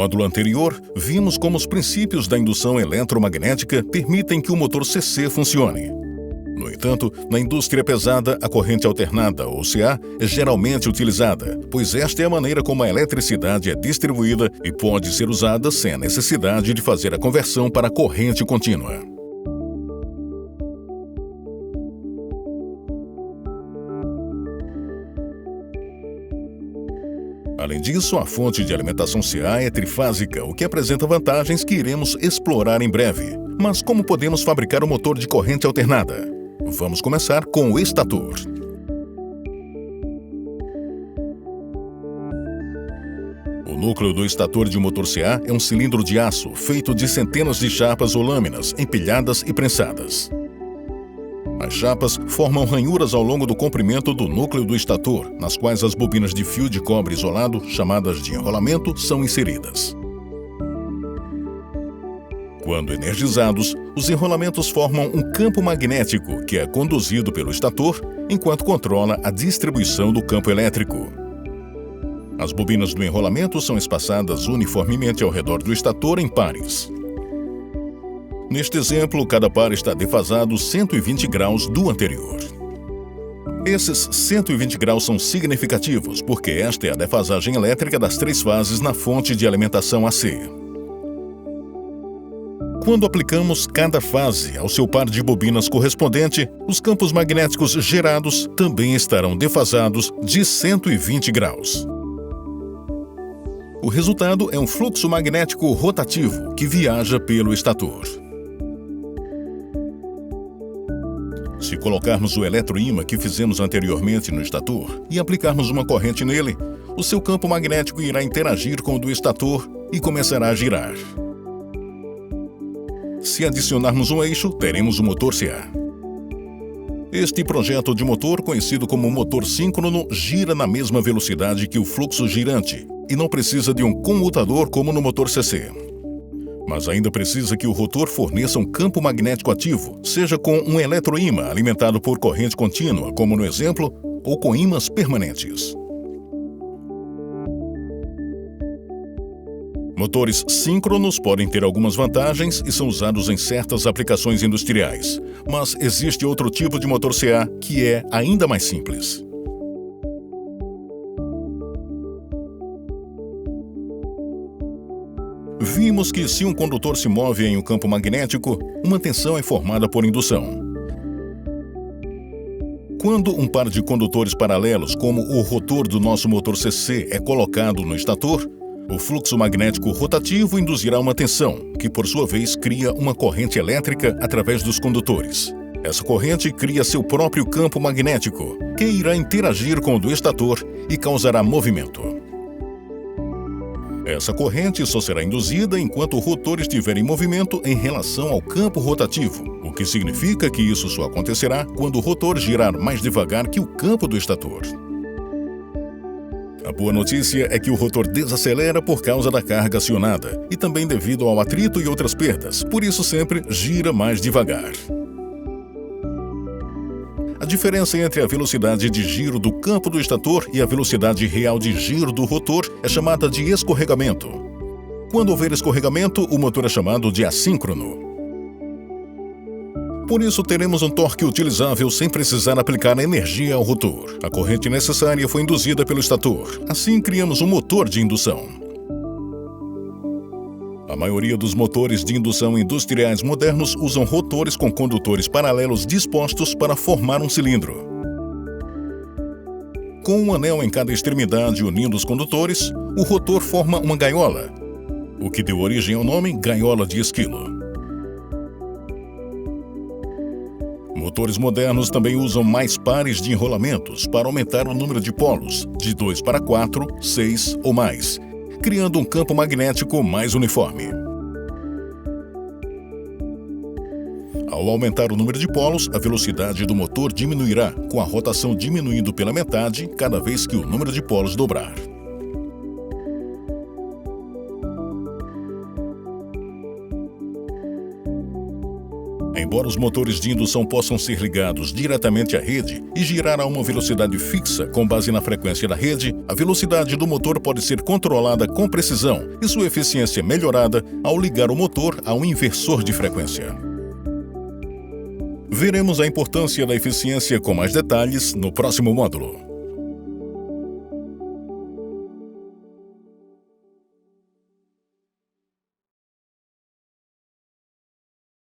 módulo anterior, vimos como os princípios da indução eletromagnética permitem que o motor CC funcione. No entanto, na indústria pesada, a corrente alternada, ou CA, é geralmente utilizada, pois esta é a maneira como a eletricidade é distribuída e pode ser usada sem a necessidade de fazer a conversão para a corrente contínua. Além disso, a fonte de alimentação CA é trifásica, o que apresenta vantagens que iremos explorar em breve. Mas como podemos fabricar um motor de corrente alternada? Vamos começar com o estator. O núcleo do estator de um motor CA é um cilindro de aço feito de centenas de chapas ou lâminas empilhadas e prensadas. As chapas formam ranhuras ao longo do comprimento do núcleo do estator, nas quais as bobinas de fio de cobre isolado, chamadas de enrolamento, são inseridas. Quando energizados, os enrolamentos formam um campo magnético que é conduzido pelo estator, enquanto controla a distribuição do campo elétrico. As bobinas do enrolamento são espaçadas uniformemente ao redor do estator em pares. Neste exemplo, cada par está defasado 120 graus do anterior. Esses 120 graus são significativos porque esta é a defasagem elétrica das 3 fases na fonte de alimentação AC. Quando aplicamos cada fase ao seu par de bobinas correspondente, os campos magnéticos gerados também estarão defasados de 120 graus. O resultado é um fluxo magnético rotativo que viaja pelo estator. Se colocarmos o eletroímã que fizemos anteriormente no estator e aplicarmos uma corrente nele, o seu campo magnético irá interagir com o do estator e começará a girar. Se adicionarmos um eixo, teremos o motor CA. Este projeto de motor, conhecido como motor síncrono, gira na mesma velocidade que o fluxo girante e não precisa de um comutador como no motor CC. Mas ainda precisa que o rotor forneça um campo magnético ativo, seja com um eletroímã alimentado por corrente contínua, como no exemplo, ou com ímãs permanentes. Motores síncronos podem ter algumas vantagens e são usados em certas aplicações industriais, mas existe outro tipo de motor CA que é ainda mais simples. Vimos que se um condutor se move em um campo magnético, uma tensão é formada por indução. Quando um par de condutores paralelos, como o rotor do nosso motor CC, é colocado no estator, o fluxo magnético rotativo induzirá uma tensão, que por sua vez cria uma corrente elétrica através dos condutores. Essa corrente cria seu próprio campo magnético, que irá interagir com o do estator e causará movimento. Essa corrente só será induzida enquanto o rotor estiver em movimento em relação ao campo rotativo, o que significa que isso só acontecerá quando o rotor girar mais devagar que o campo do estator. A boa notícia é que o rotor desacelera por causa da carga acionada e também devido ao atrito e outras perdas, por isso sempre gira mais devagar. A diferença entre a velocidade de giro do campo do estator e a velocidade real de giro do rotor é chamada de escorregamento. Quando houver escorregamento, o motor é chamado de assíncrono. Por isso, teremos um torque utilizável sem precisar aplicar energia ao rotor. A corrente necessária foi induzida pelo estator. Assim, criamos um motor de indução. A maioria dos motores de indução industriais modernos usam rotores com condutores paralelos dispostos para formar um cilindro. Com um anel em cada extremidade unindo os condutores, o rotor forma uma gaiola, o que deu origem ao nome gaiola de esquilo. Motores modernos também usam mais pares de enrolamentos para aumentar o número de polos, de 2 para 4, 6 ou mais, criando um campo magnético mais uniforme. Ao aumentar o número de polos, a velocidade do motor diminuirá, com a rotação diminuindo pela metade cada vez que o número de polos dobrar. Embora os motores de indução possam ser ligados diretamente à rede e girar a uma velocidade fixa com base na frequência da rede, a velocidade do motor pode ser controlada com precisão e sua eficiência melhorada ao ligar o motor a um inversor de frequência. Veremos a importância da eficiência com mais detalhes no próximo módulo.